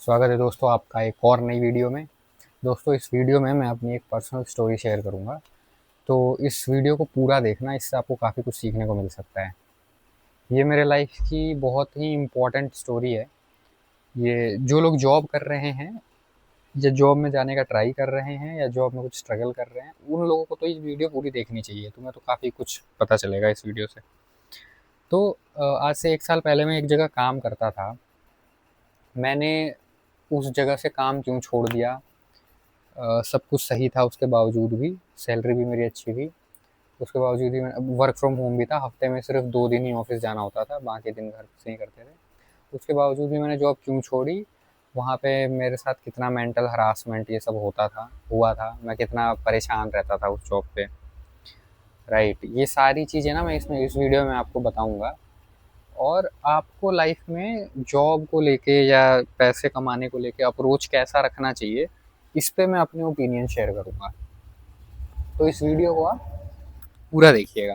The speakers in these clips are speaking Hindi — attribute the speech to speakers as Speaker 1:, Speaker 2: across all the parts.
Speaker 1: स्वागत है दोस्तों आपका एक और नई वीडियो में। दोस्तों इस वीडियो में मैं अपनी एक पर्सनल स्टोरी शेयर करूंगा। तो इस वीडियो को पूरा देखना, इससे आपको काफ़ी कुछ सीखने को मिल सकता है। ये मेरे लाइफ की बहुत ही इम्पोर्टेंट स्टोरी है। ये जो लोग जॉब कर रहे हैं या जॉब में जाने का ट्राई कर रहे हैं या जॉब में कुछ स्ट्रगल कर रहे हैं, उन लोगों को तो ये वीडियो पूरी देखनी चाहिए। तुम्हें तो काफ़ी कुछ पता चलेगा इस वीडियो से। तो आज से 1 साल पहले मैं एक जगह काम करता था। मैंने उस जगह से काम क्यों छोड़ दिया? सब कुछ सही था उसके बावजूद भी, सैलरी भी मेरी अच्छी थी। उसके बावजूद भी मैं वर्क फ्रॉम होम भी था, हफ्ते में सिर्फ 2 दिन ही ऑफिस जाना होता था, बाकी दिन घर से ही करते थे। उसके बावजूद भी मैंने जॉब क्यों छोड़ी? वहाँ पे मेरे साथ कितना मेंटल हरासमेंट ये सब होता था, हुआ था, मैं कितना परेशान रहता था उस जॉब पे। राइट, ये सारी चीज़ें ना मैं इसमें इस वीडियो में आपको बताऊंगा। और आपको लाइफ में जॉब को लेके या पैसे कमाने को लेके अप्रोच कैसा रखना चाहिए, इस पे मैं अपने ओपिनियन शेयर करूंगा। तो इस वीडियो को आप पूरा देखिएगा।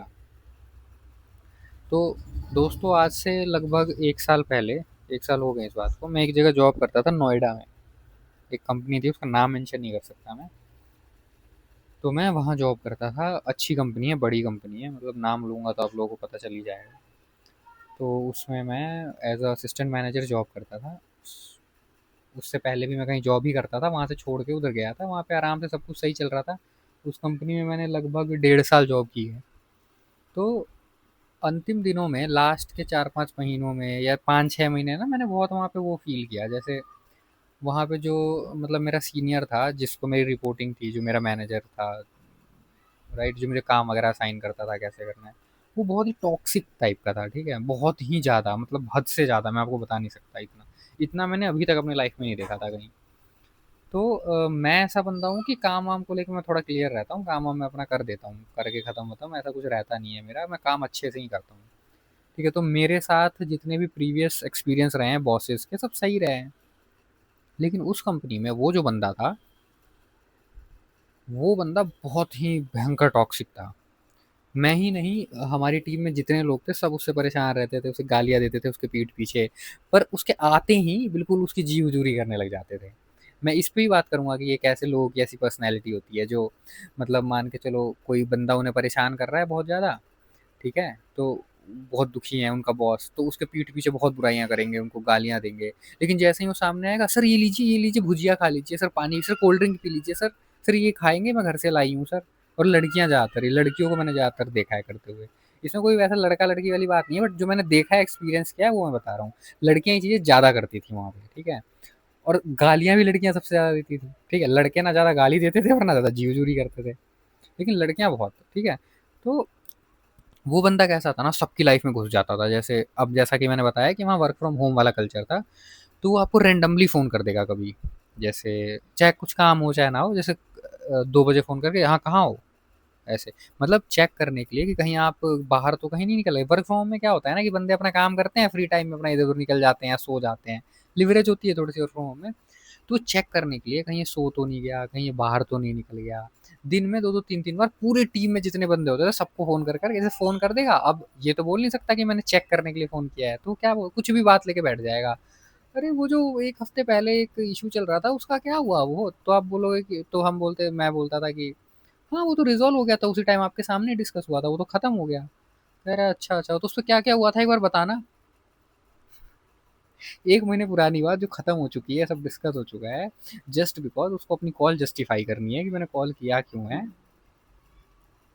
Speaker 1: तो दोस्तों आज से लगभग 1 साल पहले, 1 साल हो गए इस बात को, मैं एक जगह जॉब करता था नोएडा में। एक कंपनी थी, उसका नाम मेंशन नहीं कर सकता मैं। तो मैं वहाँ जॉब करता था। अच्छी कंपनी है, बड़ी कंपनी है, मतलब नाम लूँगा तो आप लोगों को पता चल ही जाएगा। तो उसमें मैं as a assistant manager job करता था। उससे पहले भी मैं कहीं जॉब ही करता था, वहाँ से छोड़ के उधर गया था। वहाँ पे आराम से सब कुछ सही चल रहा था। उस कंपनी में मैंने लगभग 1.5 साल जॉब की है। तो अंतिम दिनों में, लास्ट के 4-5 महीनों में या 5-6 महीने ना, मैंने बहुत वहाँ पे वो फील किया, जैसे वहाँ पे जो मतलब मेरा सीनियर था, जिसको मेरी रिपोर्टिंग थी, जो मेरा मैनेजर था, राइट, जो मुझे काम वगैरह साइन करता था कैसे करना है, वो बहुत ही टॉक्सिक टाइप का था। ठीक है, बहुत ही ज़्यादा, मतलब हद से ज़्यादा, मैं आपको बता नहीं सकता। इतना इतना मैंने अभी तक अपनी लाइफ में नहीं देखा था कहीं। तो मैं ऐसा बंदा हूँ कि काम वाम को लेकर मैं थोड़ा क्लियर रहता हूँ। काम वाम मैं अपना कर देता हूँ, करके ख़त्म होता हूँ, ऐसा कुछ रहता नहीं है मेरा। मैं काम अच्छे से ही करता हूँ। ठीक है, तो मेरे साथ जितने भी प्रीवियस एक्सपीरियंस रहे हैं बॉसेस के, सब सही रहे हैं। लेकिन उस कंपनी में वो जो बंदा था, वो बंदा बहुत ही भयंकर टॉक्सिक था। मैं ही नहीं, हमारी टीम में जितने लोग थे सब उससे परेशान रहते थे, उसे गालियाँ देते थे उसके पीठ पीछे। पर उसके आते ही बिल्कुल उसकी जी हजूरी करने लग जाते थे। मैं इस पे ही बात करूंगा कि ये कैसे लोग की ऐसी पर्सनैलिटी होती है, जो मतलब मान के चलो कोई बंदा उन्हें परेशान कर रहा है बहुत ज़्यादा। ठीक है, तो बहुत दुखी है उनका बॉस, तो उसके पीठ पीछे बहुत बुराइयां करेंगे, उनको गालियां देंगे। लेकिन जैसे ही वो सामने आएगा, सर ये लीजिए भुजिया खा लीजिए, सर पानी, सर कोल्ड ड्रिंक पी लीजिए, सर ये खाएंगे, मैं घर से लाई हूँ सर। और लड़कियां ज़्यादातर, लड़कियों को मैंने ज़्यादातर देखा है करते हुए। इसमें कोई वैसा लड़का लड़की वाली बात नहीं है, बट जो मैंने देखा है, एक्सपीरियंस किया है, वो मैं बता रहा हूँ। लड़कियां ये चीज़ें ज़्यादा करती थी वहाँ पे। ठीक है, और गालियां भी लड़कियां सबसे ज़्यादा देती थी। ठीक है, लड़के ना ज़्यादा गाली देते थे और ना ज़्यादा जी हजूरी करते थे, लेकिन लड़कियां बहुत। ठीक है, तो वो बंदा कैसा था ना, सबकी लाइफ में घुस जाता था। जैसे अब, जैसा कि मैंने बताया कि वहाँ वर्क फ्रॉम होम वाला कल्चर था, तो वो आपको रैंडमली फ़ोन कर देगा कभी। जैसे चाहे कुछ काम हो चाहे ना हो, जैसे 2 बजे फ़ोन करके, हाँ कहाँ हो, ऐसे। मतलब चेक करने के लिए कि कहीं आप बाहर तो कहीं नहीं निकल गए। वर्क फ्रॉम होम में क्या होता है ना, कि बंदे अपना काम करते हैं, फ्री टाइम में अपना इधर उधर निकल जाते हैं, सो जाते हैं। लिवरेज होती है थोड़ी सी वर्क फ्रॉम होम में। तो चेक करने के लिए कहीं ये सो तो नहीं गया, कहीं ये बाहर तो नहीं निकल गया। दिन में 2-2 3-3 बार पूरी टीम में जितने बंदे होते थे सबको फ़ोन कर कर ऐसे फ़ोन कर देगा। अब ये तो बोल नहीं सकता कि मैंने चेक करने के लिए फ़ोन किया है, तो क्या वो कुछ भी बात लेके बैठ जाएगा। अरे वो जो 1 हफ्ते पहले एक इश्यू चल रहा था, उसका क्या हुआ वो? तो आप बोलोगे कि, तो हम बोलते मैं बोलता था कि हाँ, वो तो रिज़ॉल्व हो गया था, उसी टाइम आपके सामने डिस्कस हुआ था, वो तो खत्म हो गया। कह रहा है अच्छा, अच्छा, तो उसपे क्या-क्या हुआ था एक बार बताना? 1 महीने पुरानी बात जो खत्म हो चुकी है, सब डिस्कस हो चुका है, जस्ट बिकॉज़ उसको अपनी कॉल जस्टिफ़ाई करनी है कि मैंने कॉल किया क्यों है,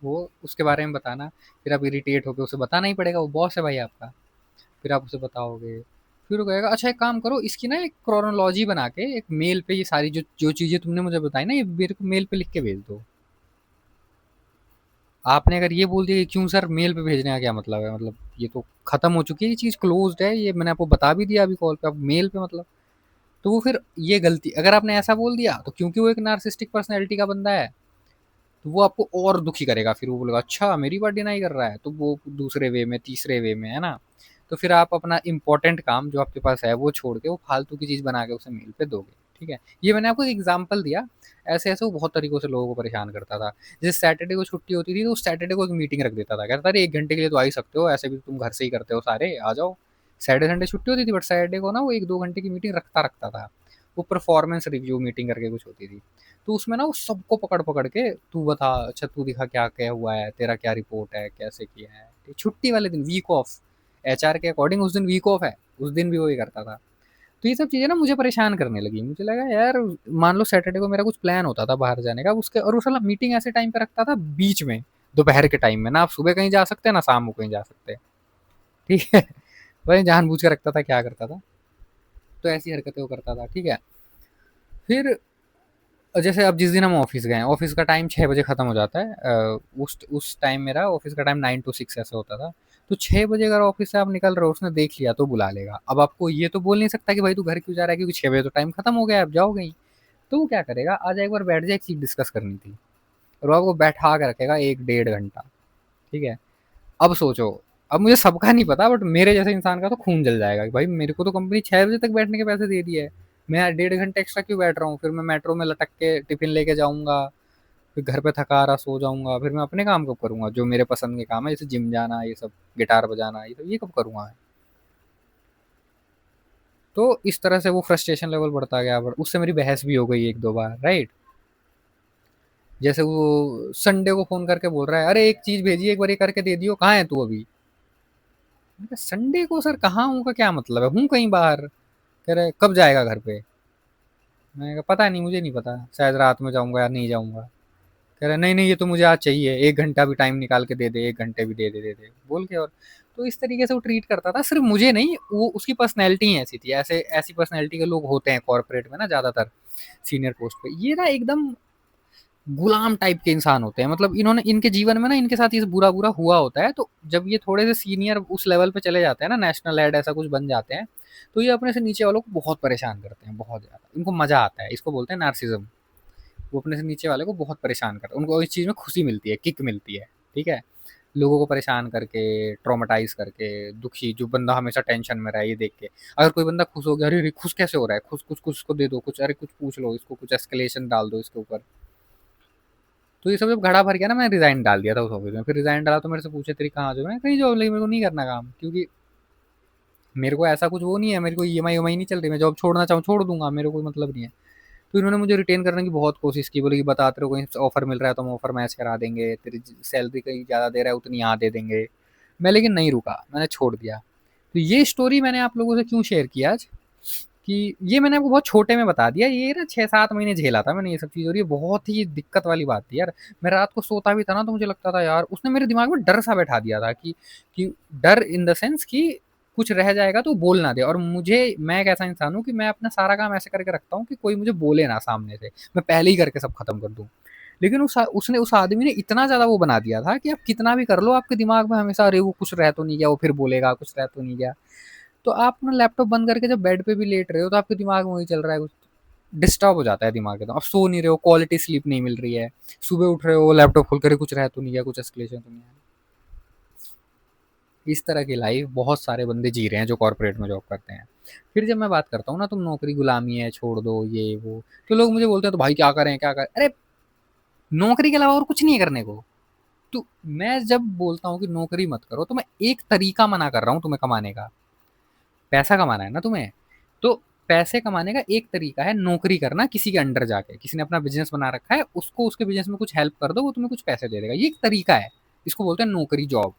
Speaker 1: वो उसके बारे में बताना। फिर आप इरिटेट होके उसे बताना ही पड़ेगा, वो बॉस है भाई आपका। फिर आप उसे बताओगे, फिर वो कहेगा अच्छा एक काम करो, इसकी ना एक क्रोनोलॉजी बना के एक मेल पे ये सारी जो जो चीज़ें तुमने मुझे बताई ना, ये मेरे को मेल पे लिख के भेज दो। आपने अगर ये बोल दिया कि क्यों सर, मेल पे भेजने का क्या मतलब है? मतलब ये तो खत्म हो चुकी है, ये चीज़ क्लोज्ड है, ये मैंने आपको बता भी दिया अभी कॉल पे, अब मेल पे मतलब। तो वो फिर ये गलती अगर आपने ऐसा बोल दिया, तो क्योंकि वो एक नार्सिसिस्टिक पर्सनैलिटी का बंदा है, तो वो आपको और दुखी करेगा। फिर वो बोलेगा अच्छा मेरी बात डिनाई कर रहा है, तो वो दूसरे वे में, तीसरे वे में, है ना? तो फिर आप अपना इंपॉर्टेंट काम जो आपके पास है वो छोड़ के वो फालतू की चीज़ बना के उसे मेल पे दोगे। ठीक है, ये मैंने आपको एक एग्जांपल दिया। ऐसे ऐसे वो बहुत तरीकों से लोगों को परेशान करता था। जैसे सैटरडे को छुट्टी होती थी, तो सैटरडे को एक मीटिंग रख देता था, कहता था अरे 1 घंटे के लिए तो आ ही सकते हो, ऐसे भी तुम घर से ही करते हो सारे, आ जाओ। सैटरडे संडे छुट्टी होती थी, बट सैटरडे को ना वो 1-2 घंटे की मीटिंग रखता रखता था। वो परफॉर्मेंस रिव्यू मीटिंग करके कुछ होती थी। तो उसमें ना वो सबको पकड़ पकड़ के, तू बता, अच्छा तू दिखा क्या क्या हुआ है, तेरा क्या रिपोर्ट है, कैसे किया है। छुट्टी वाले दिन वीक ऑफ, एचआर के अकॉर्डिंग उस दिन वीक ऑफ है, उस दिन भी वही करता था। तो ये सब चीज़ें ना मुझे परेशान करने लगी। मुझे लगा यार, मान लो सैटरडे को मेरा कुछ प्लान होता था बाहर जाने का, उसके और वो साला मीटिंग ऐसे टाइम पे रखता था बीच में, दोपहर के टाइम में, ना आप सुबह कहीं जा सकते हैं ना शाम को कहीं जा सकते हैं, ठीक है। वही जानबूझ के रखता था, क्या करता था। तो ऐसी हरकतें वो करता था, ठीक है। फिर जैसे अब जिस दिन हम ऑफिस गए, ऑफिस का टाइम 6 बजे खत्म हो जाता है। उस टाइम मेरा ऑफिस का टाइम 9 to 6 ऐसे होता था। तो 6 बजे अगर ऑफिस से आप निकल रहे हो, उसने देख लिया तो बुला लेगा। अब आपको ये तो बोल नहीं सकता कि भाई तू घर क्यों जा रहा है, क्योंकि 6 बजे तो टाइम खत्म हो गया, अब जाओगे ही। तो वो क्या करेगा, आज एक बार बैठ जाए, एक चीज डिस्कस करनी थी, और वो आपको बैठा के रखेगा 1 डेढ़ घंटा, ठीक है। अब सोचो, अब मुझे सबका नहीं पता, बट मेरे जैसे इंसान का तो खून जल जाएगा कि भाई मेरे को तो कंपनी 6 बजे तक बैठने के पैसे दे दिए है, मैं 1.5 घंटे एक्स्ट्रा क्यों बैठ रहा हूँ। फिर मैं मेट्रो में लटक के टिफिन लेके जाऊंगा, फिर घर पे थका रहा सो जाऊंगा, फिर मैं अपने काम कब करूंगा जो मेरे पसंद के काम है, जैसे जिम जाना, ये सब गिटार बजाना, ये सब ये कब करूंगा। तो इस तरह से वो फ्रस्ट्रेशन लेवल बढ़ता गया, बट उससे मेरी बहस भी हो गई एक दो बार, राइट। जैसे वो संडे को फोन करके बोल रहा है, अरे एक चीज भेजी, एक बार ये करके दे दियो, कहाँ है तू अभी। संडे को सर कहाँ हूँ का क्या मतलब है, हूँ कहीं बाहर। कह रहे कब जाएगा घर पे। मैंने कहा पता नहीं, मुझे नहीं पता, शायद रात में जाऊंगा या नहीं जाऊंगा। कह रहे नहीं नहीं, ये तो मुझे आज चाहिए, 1 घंटा भी टाइम निकाल के दे दे, 1 घंटे भी दे दे बोल के। और तो इस तरीके से वो ट्रीट करता था, सिर्फ मुझे नहीं, वो उसकी पर्सनैलिटी ही ऐसी थी। ऐसे ऐसी पर्सनैलिटी के लोग होते हैं कॉर्पोरेट में ना ज़्यादातर, सीनियर पोस्ट पे। ये ना एकदम गुलाम टाइप के इंसान होते हैं, मतलब इन्होंने, इनके जीवन में ना इनके साथ ये बुरा बुरा हुआ होता है। तो जब ये थोड़े से सीनियर उस लेवल पे चले जाते हैं ना, नेशनल हेड ऐसा कुछ बन जाते हैं, तो ये अपने से नीचे वालों को बहुत परेशान करते हैं, बहुत ज़्यादा। इनको मज़ा आता है, इसको बोलते हैं नार्सिज्म। वो अपने से नीचे वाले को बहुत परेशान करते हैं, उनको इस चीज़ में खुशी मिलती है, किक मिलती है, ठीक है। लोगों को परेशान करके, ट्रॉमेटाइज करके, दुखी, जो बंदा हमेशा टेंशन में रहा है ये देख के। अगर कोई बंदा खुश हो गया, अरे खुश कैसे हो रहा है, खुश कुछ कुछ को दे दो कुछ, अरे कुछ पूछ लो इसको, कुछ एस्केलेशन डाल दो इसके ऊपर। तो ये सब जब घड़ा भर गया ना, मैंने रिजाइन डाल दिया था उस ऑफिस में। फिर रिजाइन डाला तो मेरे से पूछे तेरी कहाँ जॉब है, कहीं जॉब लगी, मेरे को नहीं करना काम, क्योंकि मेरे को ऐसा कुछ वो नहीं है, मेरे को ईएमआई उमाई नहीं चल रही, मैं जॉब छोड़ना चाहूँ छोड़ दूंगा, मेरे को कोई मतलब नहीं है। तो इन्होंने मुझे रिटेन करने की बहुत कोशिश की, बोले कि बताते रहो कहीं ऑफर मिल रहा है तो हम ऑफर मैच करा देंगे, तेरी सैलरी कहीं ज़्यादा दे रहा है उतनी यहाँ दे देंगे। मैं लेकिन नहीं रुका, मैंने छोड़ दिया। तो ये स्टोरी मैंने आप लोगों से क्यों शेयर किया आज, कि ये मैंने आपको बहुत छोटे में बता दिया। ये ना 6-7 महीने झेला था मैंने ये सब चीज़, और ये बहुत ही दिक्कत वाली बात थी यार। मैं रात को सोता भी था ना, तो मुझे लगता था यार, उसने मेरे दिमाग में डर सा बैठा दिया था कि डर इन द सेंस कि कुछ रह जाएगा तो बोल ना दे। और मुझे, मैं एक ऐसा इंसान हूँ कि मैं अपना सारा काम ऐसे करके रखता हूँ कि कोई मुझे बोले ना सामने से, मैं पहले ही करके सब खत्म कर दूँ। लेकिन उसने, उस आदमी ने इतना ज़्यादा वो बना दिया था कि आप कितना भी कर लो, आपके दिमाग में हमेशा अरे वो कुछ रह तो नहीं गया, वो फिर बोलेगा कुछ रह तो नहीं गया। तो आप ना लैपटॉप बंद करके जब बेड पे भी लेट रहे हो, तो आपके दिमाग में वही चल रहा है कुछ, डिस्टर्ब हो जाता है दिमाग एकदम। आप सो नहीं रहे हो, क्वालिटी स्लीप नहीं मिल रही है, सुबह उठ रहे हो लैपटॉप खोल कर कुछ रह तो नहीं गया, कुछ एस्केलेशन तो नहीं है। इस तरह की लाइफ बहुत सारे बंदे जी रहे हैं जो कॉर्पोरेट में जॉब करते हैं। फिर जब मैं बात करता हूँ ना, तुम नौकरी गुलामी है, छोड़ दो ये वो, तो लोग मुझे बोलते हैं तो भाई क्या करें क्या करें। अरे नौकरी के अलावा और कुछ नहीं है करने को। तो मैं जब बोलता हूँ कि नौकरी मत करो, तो मैं एक तरीका मना कर रहा हूँ तुम्हें कमाने का। पैसा कमाना है ना तुम्हें, तो पैसे कमाने का एक तरीका है नौकरी करना, किसी के अंडर जाके। किसी ने अपना बिजनेस बना रखा है, उसको उसके बिजनेस में कुछ हेल्प कर दो, वो तुम्हें कुछ पैसे दे देगा, ये एक तरीका है। इसको बोलते हैं नौकरी, जॉब।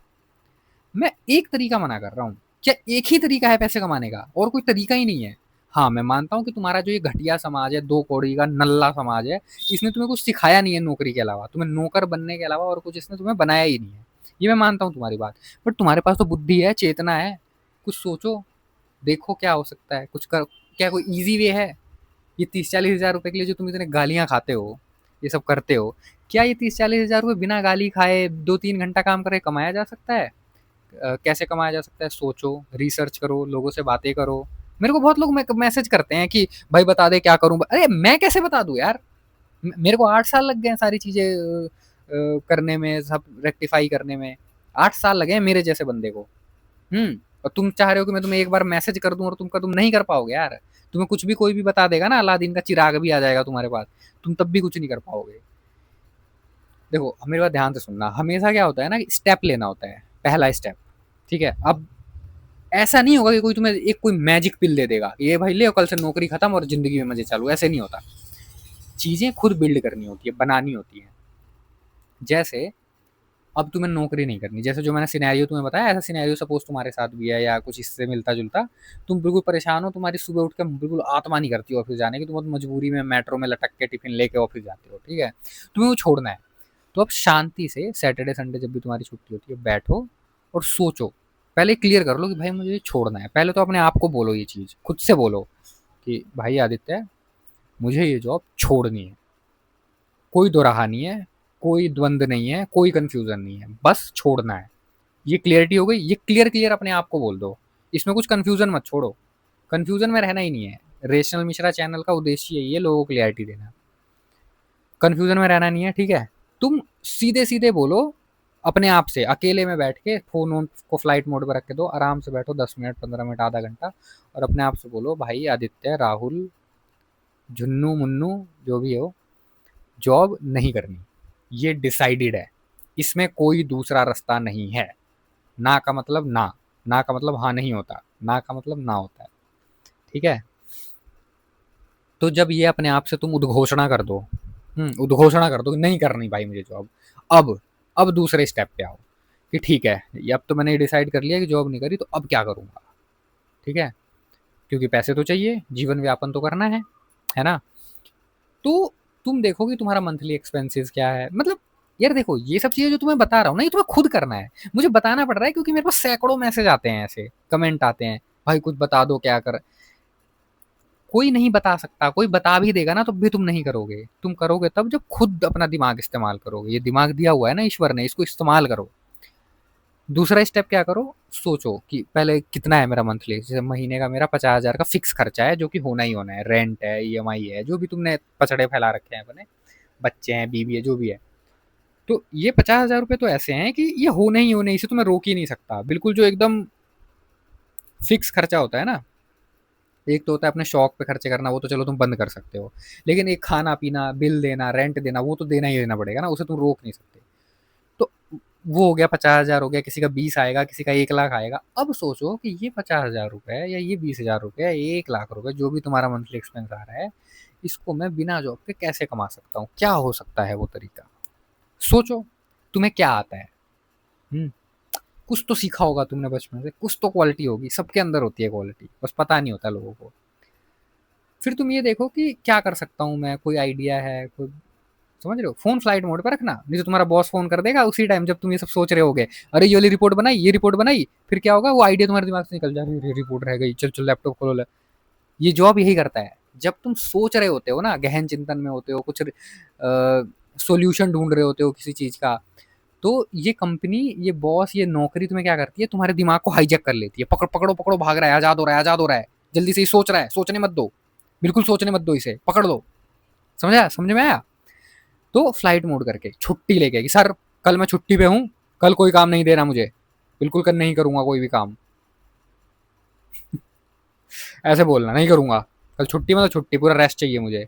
Speaker 1: मैं एक तरीका मना कर रहा हूँ। क्या एक ही तरीका है पैसे कमाने का, और कोई तरीका ही नहीं है। हाँ मैं मानता हूँ कि तुम्हारा जो ये घटिया समाज है, 2 कौड़ी का नल्ला समाज है, इसने तुम्हें कुछ सिखाया नहीं है नौकरी के अलावा, तुम्हें नौकर बनने के अलावा और कुछ इसने तुम्हें बनाया ही नहीं है। ये मैं मानता हूँ तुम्हारी बात। बट तुम्हारे पास तो बुद्धि है, चेतना है, कुछ सोचो, देखो क्या हो सकता है, कुछ कर। क्या कोई ईजी वे है? ये 30-40 हज़ार रुपए के लिए जो तुम इतने गालियां खाते हो, ये सब करते हो, क्या ये 30-40 हज़ार रुपए बिना गाली खाए 2-3 घंटा काम करे कमाया जा सकता है? कैसे कमाया जा सकता है, सोचो, रिसर्च करो, लोगों से बातें करो। मेरे को बहुत लोग मैसेज करते हैं कि भाई बता दे क्या करूं। अरे मैं कैसे बता दूं यार, मेरे को 8 साल लग गए हैं सारी चीजें करने में, सब रेक्टिफाई करने में। 8 साल लगे हैं मेरे जैसे बंदे को। और तुम चाह रहे हो कि मैं तुम्हें एक बार मैसेज कर दूं, और तुम नहीं कर पाओगे यार। तुम्हें कुछ भी कोई भी बता देगा ना, अलादीन का चिराग भी आ जाएगा तुम्हारे पास, तुम तब भी कुछ नहीं कर पाओगे। देखो मेरी बात ध्यान से सुनना, हमेशा क्या होता है ना, स्टेप लेना होता है, पहला स्टेप, ठीक है। अब ऐसा नहीं होगा कि कोई तुम्हें एक कोई मैजिक पिल दे देगा, ये भाई ले कल से नौकरी खत्म और जिंदगी में मजे चालू, ऐसे नहीं होता। चीजें खुद बिल्ड करनी होती है, बनानी होती है। जैसे अब तुम्हें नौकरी नहीं करनी, जैसे जो मैंने सिनेरियो तुम्हें बताया, ऐसा सिनेरियो सपोज तुम्हारे साथ भी है या कुछ इससे मिलता जुलता। तुम बिल्कुल परेशान हो, तुम्हारी सुबह उठ के बिल्कुल आत्मा नहीं करती ऑफिस जाने की, तुम बहुत मजबूरी में मेट्रो में लटक के टिफिन लेके ऑफिस जाते हो, ठीक है, तुम्हें वो छोड़ना है। तो अब शांति से सैटरडे संडे जब भी तुम्हारी छुट्टी होती है, बैठो और सोचो। पहले क्लियर कर लो कि भाई मुझे ये छोड़ना है। पहले तो अपने आप को बोलो, ये चीज खुद से बोलो कि भाई आदित्य, मुझे ये जॉब छोड़नी है। कोई दोराहा नहीं है, कोई द्वंद नहीं है, कोई कंफ्यूजन नहीं है, बस छोड़ना है। ये क्लियरिटी हो गई, ये क्लियर क्लियर अपने आप को बोल दो। इसमें कुछ कंफ्यूजन मत छोड़ो, कंफ्यूजन में रहना ही नहीं है। रेशनल मिश्रा चैनल का उद्देश्य यही है, लोगों को क्लियरिटी देना। कंफ्यूजन में रहना नहीं है, ठीक है। तुम सीधे सीधे बोलो अपने आप से, अकेले में बैठ के फोन को फ्लाइट मोड पर रख के दो, आराम से बैठो 10 मिनट 15 मिनट आधा घंटा, और अपने आप से बोलो भाई आदित्य, राहुल, झुन्नू मुन्नू, जो भी हो, जॉब नहीं करनी, ये डिसाइडेड है। इसमें कोई दूसरा रास्ता नहीं है। ना का मतलब ना, ना का मतलब हाँ नहीं होता, ना का मतलब ना होता है, ठीक है। तो जब ये अपने आप से तुम उद्घोषणा कर दो, उद्घोषणा कर दो कि नहीं करनी भाई मुझे जॉब, अब अब दूसरे स्टेप पे आओ कि ठीक है, ये अब तो मैंने डिसाइड कर लिया कि जॉब नहीं करी, तो अब क्या करूंगा, ठीक है, क्योंकि पैसे तो चाहिए, जीवन व्यापन तो करना है ना। तो तुम देखो कि तुम्हारा मंथली एक्सपेंसेस क्या है, मतलब यार देखो, ये सब चीजें जो तुम्हें बता रहा हूँ ना, ये तुम्हें खुद करना है। मुझे बताना पड़ रहा है क्योंकि मेरे पास सैकड़ों मैसेज आते हैं, ऐसे कमेंट आते हैं, भाई कुछ बता दो क्या कर। कोई नहीं बता सकता, कोई बता भी देगा ना तो भी तुम नहीं करोगे। तुम करोगे तब जब खुद अपना दिमाग इस्तेमाल करोगे। ये दिमाग दिया हुआ है ना ईश्वर ने, इसको इस्तेमाल करो। दूसरा स्टेप क्या करो, सोचो कि पहले कितना है मेरा मंथली। जैसे महीने का मेरा 50,000 का फिक्स खर्चा है, जो कि होना ही होना है। रेंट है, ईएमआई है, जो भी तुमने पचड़े फैला रखे हैं अपने, बच्चे हैं, बीवी है, जो भी है। तो ये 50,000 रुपये तो ऐसे हैं कि ये होने ही होने, इसे तो मैं रोक ही नहीं सकता। बिल्कुल जो एकदम फिक्स खर्चा होता है ना, एक तो होता है अपने शौक पे खर्चे करना, वो तो चलो तुम बंद कर सकते हो। लेकिन एक खाना पीना, बिल देना, रेंट देना, वो तो देना ही देना पड़ेगा ना, उसे तुम रोक नहीं सकते। तो वो हो गया 50,000 हो गया, किसी का 20 आएगा, किसी का 1 लाख आएगा। अब सोचो कि ये 50,000 रुपये या ये 20,000 रुपये या 1 लाख रुपये, जो भी तुम्हारा मंथली एक्सपेंस आ रहा है, इसको मैं बिना जॉब के कैसे कमा सकता हूँ, क्या हो सकता है वो तरीका। सोचो तुम्हें क्या आता है। हम्म कुछ तो सीखा होगा तुमने बचपन से, कुछ तो क्वालिटी होगी, सबके अंदर होती है क्वालिटी, बस पता नहीं होता लोगों को। फिर तुम ये देखो कि क्या कर सकता हूँ मैं, कोई आइडिया है कोई। समझ रहे हो, फोन फ्लाइट मोड पर रखना, नहीं तो तुम्हारा बॉस फोन कर देगा उसी टाइम जब तुम ये सब सोच रहे होगे। अरे ये वाली रिपोर्ट बनाई, ये रिपोर्ट बनाई, फिर क्या होगा, वो आइडिया तुम्हारे दिमाग से निकल जाएगा, रिपोर्ट रह गई, चल चल लैपटॉप खोलो ले। ये जॉब यही करता है। जब तुम सोच रहे होते हो ना, गहन चिंतन में होते हो, कुछ सोल्यूशन ढूंढ रहे होते हो किसी चीज का, तो ये कंपनी, ये बॉस, ये नौकरी तुम्हें क्या करती है, तुम्हारे दिमाग को हाईजैक कर लेती है। पकड़ पकड़ो पकड़ो, भाग रहा है, आजाद हो रहा है, आजाद हो रहा है, जल्दी से ही सोच रहा है, सोचने मत दो, बिल्कुल सोचने मत दो, इसे पकड़ लो। समझा, समझ में आया। तो फ्लाइट मोड करके छुट्टी लेके कि सर कल मैं छुट्टी पे हूँ, कल कोई काम नहीं देना मुझे, बिल्कुल कल नहीं करूंगा कोई भी काम। ऐसे बोलना, नहीं करूंगा कल छुट्टी, मतलब छुट्टी, पूरा रेस्ट चाहिए मुझे,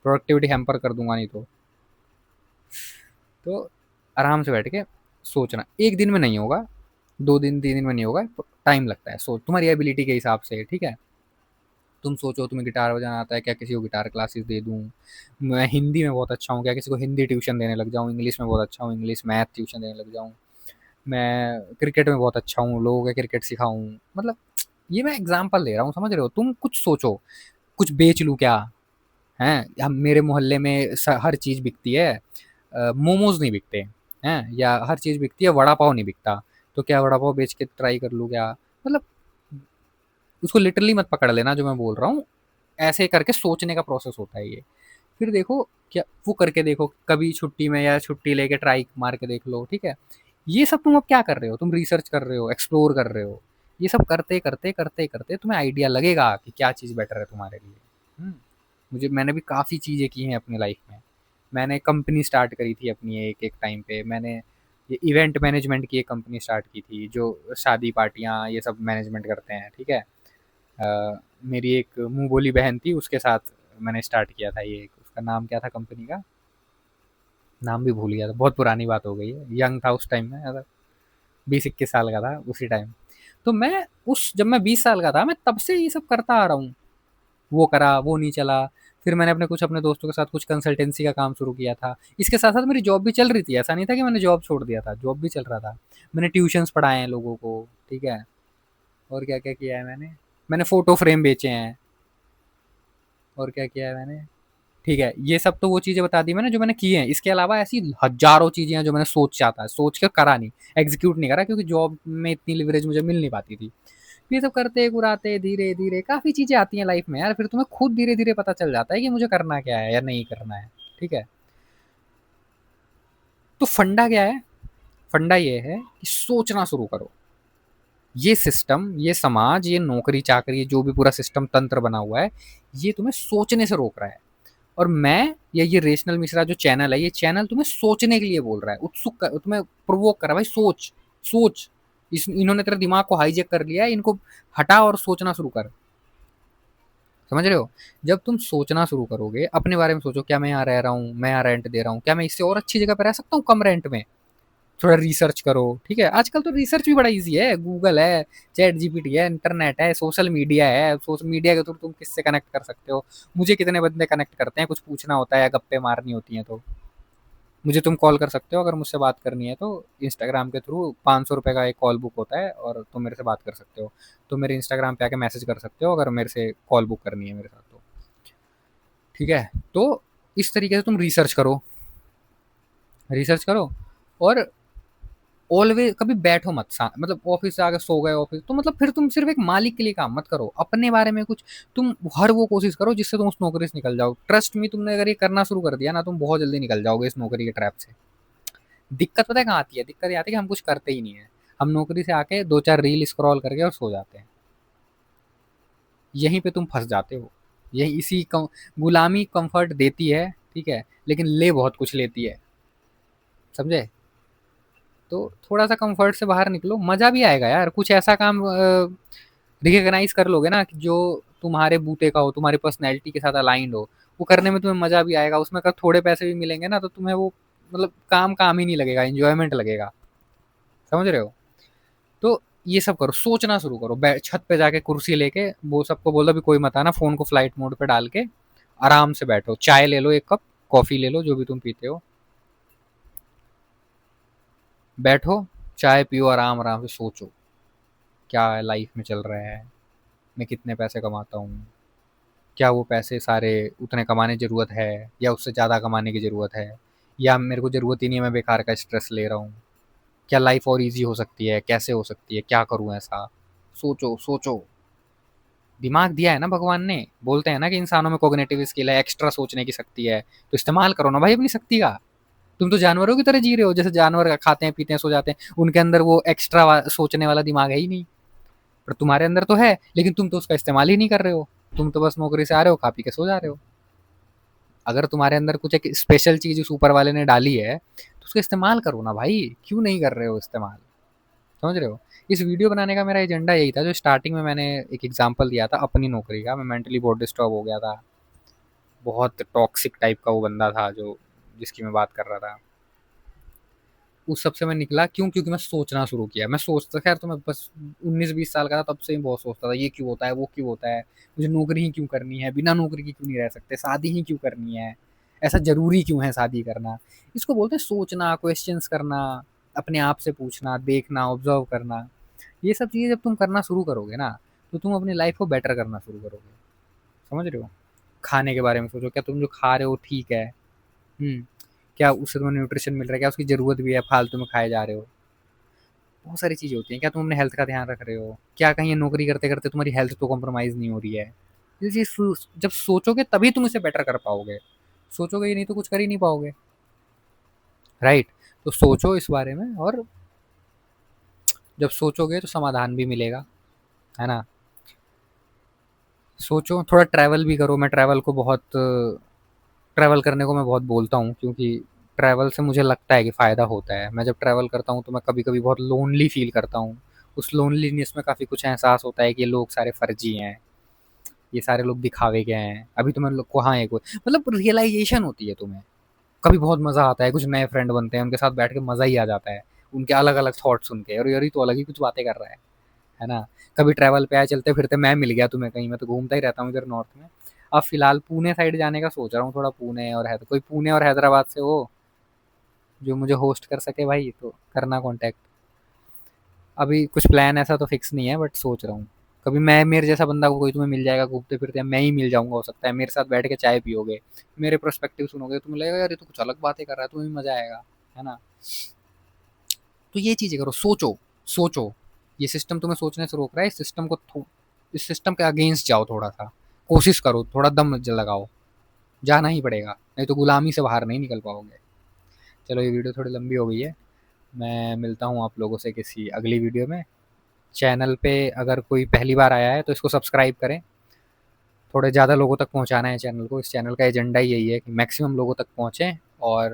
Speaker 1: प्रोडक्टिविटी हैम्पर कर दूंगा नहीं तो आराम से बैठ के सोचना। एक दिन में नहीं होगा, 2 दिन 3 दिन में नहीं होगा, टाइम लगता है। सोच तुम्हारी एबिलिटी के हिसाब से, ठीक है। तुम सोचो तुम्हें गिटार बजाना आता है क्या, किसी को गिटार क्लासेस दे दूँ। मैं हिंदी में बहुत अच्छा हूँ क्या, किसी को हिंदी ट्यूशन देने लग जाऊँ। इंग्लिश में बहुत अच्छा हूँ, इंग्लिश मैथ ट्यूशन देने लग जाऊँ। मैं क्रिकेट में बहुत अच्छा हूँ, लोगों को क्रिकेट सिखाऊँ। मतलब ये मैं एग्जाम्पल दे रहा हूँ, समझ रहे हो। तुम कुछ सोचो, कुछ बेच लूँ क्या, हैं, हम मेरे मोहल्ले में हर चीज़ बिकती है, मोमोज नहीं बिकते हैं, या हर चीज़ बिकती है, वड़ा पाव नहीं बिकता, तो क्या वड़ा पाव बेच के ट्राई कर लूँ क्या। मतलब उसको लिटरली मत पकड़ लेना जो मैं बोल रहा हूँ, ऐसे करके सोचने का प्रोसेस होता है ये। फिर देखो, क्या वो करके देखो कभी छुट्टी में, या छुट्टी लेके ट्राई मार के देख लो, ठीक है। ये सब तुम अब क्या कर रहे हो, तुम रिसर्च कर रहे हो, एक्सप्लोर कर रहे हो। ये सब करते करते करते करते तुम्हें आइडिया लगेगा कि क्या चीज़ बेटर है तुम्हारे लिए। मैंने भी काफ़ी चीज़ें की हैं अपनी लाइफ में। मैंने कंपनी स्टार्ट करी थी अपनी, एक एक टाइम पे मैंने ये इवेंट मैनेजमेंट की एक कंपनी स्टार्ट की थी, जो शादी पार्टियाँ ये सब मैनेजमेंट करते हैं, ठीक है। मेरी एक मुंह बोली बहन थी, उसके साथ मैंने स्टार्ट किया था ये। उसका नाम क्या था कंपनी का, नाम भी भूल गया था, बहुत पुरानी बात हो गई है, यंग था उस टाइम में, मतलब 20-21 साल का था उसी टाइम। तो मैं उस जब मैं 20 साल का था, मैं तब से ये सब करता आ रहा हूँ। वो करा, वो नहीं चला। फिर मैंने कुछ अपने दोस्तों के साथ कुछ कंसल्टेंसी का काम शुरू किया था। इसके साथ-साथ मेरी जॉब भी चल रही थी, ऐसा नहीं था कि मैंने जॉब छोड़ दिया था, जॉब भी चल रहा था। मैंने ट्यूशन्स पढ़ाए हैं लोगों को, ठीक है? और क्या-क्या किया है मैंने? मैंने फ़ोटो फ्रेम बेचे हैं, और क्या किया है मैंने? ठीक है, ये सब तो वो चीज़ें बता दी मैंने जो मैंने की हैं। इसके अलावा ऐसी हज़ारों चीज़ें हैं जो मैंने सोचा था, सोच के करा नहीं, एग्ज़ीक्यूट नहीं करा, क्योंकि जॉब में इतनी लिवरेज मुझे मिल नहीं पाती थी। ये सब करते-कुराते धीरे-धीरे काफ़ी चीज़ें आती हैं लाइफ़ में यार, फिर तुम्हें खुद धीरे-धीरे पता चल जाता है कि मुझे करना क्या है या नहीं करना है, ठीक है? तो फंडा क्या है? फंडा ये है कि सोचना शुरू करो। ये सिस्टम, ये समाज, ये नौकरी-चाकरी, जो भी पूरा सिस्टम तंत्र बना हुआ है, ये तुम्हें सोचने से रोक रहा है। और मैं या ये रेशनल मिश्रा जो चैनल है, ये चैनल तुम्हें सोचने के लिए बोल रहा है, उत्सुक तुम्हें प्रोवोक कर रहा है, भाई सोच, सोच। इन्होंने तेरे दिमाग को हाईजैक कर लिया है, इनको हटा और सोचना शुरू कर। समझ रहे हो? जब तुम सोचना शुरू करोगे, अपने बारे में सोचो, क्या मैं यहाँ रह रहा हूँ, मैं यहाँ रेंट दे रहा हूँ, क्या मैं इससे और अच्छी जगह पे रह सकता हूँ कम रेंट में? थोड़ा रिसर्च करो, ठीक है? आजकल तो रिसर्च भी बड़ा ईज़ी है, गूगल है, चैट जीपीटी है, इंटरनेट है, सोशल मीडिया है, सोशल मीडिया के थ्रू तुम किससे कनेक्ट कर सकते हो। मुझे कितने बंदे कनेक्ट करते हैं, कुछ पूछना होता है या गप्पे मारनी होती हैं तो। मुझे तुम कॉल कर सकते हो अगर मुझसे बात करनी है तो, इंस्टाग्राम के थ्रू ₹500 का एक कॉल बुक होता है और तुम मेरे से बात कर सकते हो। तुम मेरे इंस्टाग्राम पे आके मैसेज कर सकते हो अगर मेरे से कॉल बुक करनी है मेरे साथ तो, ठीक है? तो इस तरीके से तुम रिसर्च करो, रिसर्च करो और ऑलवेज कभी बैठो मत, मतलब ऑफिस से आके सो गए ऑफिस तो, मतलब फिर तुम सिर्फ एक मालिक के लिए काम मत करो, अपने बारे में कुछ तुम हर वो कोशिश करो जिससे तुम उस नौकरी से निकल जाओ। ट्रस्ट मी, तुमने अगर ये करना शुरू कर दिया ना, तुम बहुत जल्दी निकल जाओगे इस नौकरी के ट्रैप से। दिक्कत पता है कहाँ आती है? दिक्कत ये आती है कि हम कुछ करते ही नहीं है। हम नौकरी से आके दो चार रील स्क्रॉल करके और सो जाते हैं। यहीं पे तुम फंस जाते हो। यही गुलामी कंफर्ट देती है, ठीक है, लेकिन ले बहुत कुछ लेती है, समझे? तो थोड़ा सा कंफर्ट से बाहर निकलो, मजा भी आएगा यार। कुछ ऐसा काम रिकॉग्नाइज कर लोगे ना कि जो तुम्हारे बूते का हो, तुम्हारी पर्सनैलिटी के साथ अलाइंड हो, वो करने में तुम्हें मजा भी आएगा। उसमें अगर थोड़े पैसे भी मिलेंगे ना तो तुम्हें वो, मतलब काम काम ही नहीं लगेगा, इंजॉयमेंट लगेगा। समझ रहे हो? तो ये सब करो, सोचना शुरू करो, छत पे जाके कुर्सी लेके वो सबको बोलो भी कोई मत आना, फोन को फ्लाइट मोड पे डाल के आराम से बैठो, चाय ले लो, एक कप कॉफी ले लो, जो भी तुम पीते हो, बैठो, चाय पियो, आराम आराम से सोचो क्या लाइफ में चल रहा है, मैं कितने पैसे कमाता हूँ, क्या वो पैसे सारे उतने कमाने की ज़रूरत है या उससे ज़्यादा कमाने की ज़रूरत है, या मेरे को ज़रूरत ही नहीं है, मैं बेकार का स्ट्रेस ले रहा हूँ, क्या लाइफ और इजी हो सकती है, कैसे हो सकती है, क्या करूँ ऐसा। सोचो सोचो, दिमाग दिया है ना भगवान ने, बोलते हैं ना कि इंसानों में कॉग्निटिव स्किल है, एक्स्ट्रा सोचने की शक्ति है, तो इस्तेमाल करो ना भाई अपनी शक्ति का। तुम तो जानवरों की तरह जी रहे हो, जैसे जानवर खाते हैं पीते हैं सो जाते हैं, उनके अंदर वो एक्स्ट्रा सोचने वाला दिमाग है ही नहीं। पर तुम्हारे अंदर तो है, लेकिन तुम तो उसका इस्तेमाल ही नहीं कर रहे हो। तुम तो बस नौकरी से आ रहे हो, खा पी के सो जा रहे हो। अगर तुम्हारे अंदर कुछ एक स्पेशल चीज उस ऊपर वाले ने डाली है तो उसका इस्तेमाल करो ना भाई, क्यों नहीं कर रहे हो इस्तेमाल? समझ रहे हो? इस वीडियो बनाने का मेरा एजेंडा यही था, जो स्टार्टिंग में मैंने एक एग्जांपल दिया था अपनी नौकरी का। मैं मेंटली बहुत डिस्टर्ब हो गया था, बहुत टॉक्सिक टाइप का वो बंदा था जो जिसकी मैं बात कर रहा था। उस सब से मैं निकला क्यों? क्योंकि मैं सोचना शुरू किया। मैं सोचता, खैर तो मैं बस 19-20 साल का था तब से ही बहुत सोचता था, ये क्यों होता है, वो क्यों होता है, मुझे नौकरी ही क्यों करनी है, बिना नौकरी के क्यों नहीं रह सकते, शादी ही क्यों करनी है, ऐसा ज़रूरी क्यों है शादी करना? इसको बोलते हैं सोचना, क्वेश्चंस करना, अपने आप से पूछना, देखना, ऑब्ज़र्व करना। ये सब चीज़ें जब तुम करना शुरू करोगे ना, तो तुम अपनी लाइफ़ को बेटर करना शुरू करोगे। समझ रहे हो? खाने के बारे में सोचो, क्या तुम जो खा रहे हो ठीक है? हुँ। क्या उससे तुम्हें न्यूट्रिशन मिल रहा है? क्या उसकी ज़रूरत भी है, फालतू में खाए जा रहे हो? बहुत सारी चीज़ें होती हैं। क्या तुम अपने हेल्थ का ध्यान रख रहे हो? क्या कहीं ये नौकरी करते-करते तुम्हारी हेल्थ तो कॉम्प्रोमाइज़ नहीं हो रही है? ये चीज़ जब सोचोगे तभी तुम इसे बेटर कर पाओगे। सोचोगे ही नहीं तो कुछ कर ही नहीं पाओगे, राइट? तो सोचो इस बारे में, और जब सोचोगे तो समाधान भी मिलेगा, है ना? सोचो, थोड़ा ट्रैवल भी करो। मैं ट्रैवल को बहुत ट्रैवल करने को मैं बहुत बोलता हूँ, क्योंकि ट्रैवल से मुझे लगता है कि फ़ायदा होता है। मैं जब ट्रैवल करता हूँ तो मैं कभी-कभी बहुत लोनली फ़ील करता हूँ। उस लोनलीनेस में काफ़ी कुछ एहसास होता है कि ये लोग सारे फ़र्ज़ी हैं, ये सारे लोग दिखावे के हैं। अभी तुम्हें लोग को हाँ, एक मतलब रियलाइज़ेशन होती है तुम्हें। कभी बहुत मज़ा आता है, कुछ नए फ्रेंड बनते हैं, उनके साथ बैठ के मज़ा ही आ जाता है। उनके अलग-अलग थॉट्स सुन के, अरे यार ये तो अलग ही कुछ बातें कर रहा है। है ना? कभी ट्रैवल पे आए चलते-फिरते मैं मिल गया तुम्हें कहीं, मैं तो घूमता ही रहता हूँ इधर नॉर्थ में। अब फ़िलहाल पुणे साइड जाने का सोच रहा हूँ, थोड़ा पुणे और कोई पुणे और हैदराबाद से हो, जो मुझे होस्ट कर सके भाई, तो करना कॉन्टैक्ट। अभी कुछ प्लान ऐसा तो फिक्स नहीं है, बट सोच रहा हूँ। कभी मैं मेरे जैसा बंदा को कोई तुम्हें मिल जाएगा घूमते-फिरते, या मैं ही मिल जाऊँगा हो सकता है, मेरे साथ बैठ के चाय पियोगे, मेरे पर्सपेक्टिव सुनोगे, तुम्हें लगेगा यार ये तो कुछ अलग बातें कर रहा है, तुम्हें भी मज़ा आएगा, है ना? तो ये चीज़ें करो, सोचो, सोचो। ये सिस्टम तुम्हें सोचने से रोक रहा है, इस सिस्टम के अगेंस्ट जाओ थोड़ा-सा। कोशिश करो, थोड़ा दम लगाओ, जाना ही पड़ेगा, नहीं तो गुलामी से बाहर नहीं निकल पाओगे। चलो ये वीडियो थोड़ी लंबी हो गई है, मैं मिलता हूँ आप लोगों से किसी अगली वीडियो में। चैनल पे अगर कोई पहली बार आया है तो इसको सब्सक्राइब करें, थोड़े ज़्यादा लोगों तक पहुँचाना है चैनल को। इस चैनल का एजेंडा ही यही है कि मैक्सिमम लोगों तक पहुँचें और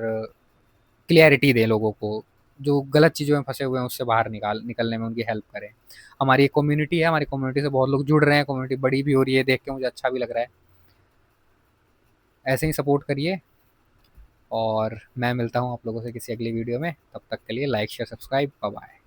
Speaker 1: क्लियरिटी दें लोगों को, जो गलत चीज़ों में फँसे हुए हैं उससे बाहर निकलने में उनकी हेल्प करें। हमारी एक कम्युनिटी है, हमारी कम्युनिटी से बहुत लोग जुड़ रहे हैं, कम्युनिटी बड़ी भी हो रही है, देख के मुझे अच्छा भी लग रहा है। ऐसे ही सपोर्ट करिए, और मैं मिलता हूँ आप लोगों से किसी अगली वीडियो में। तब तक के लिए like, share, subscribe, bye bye.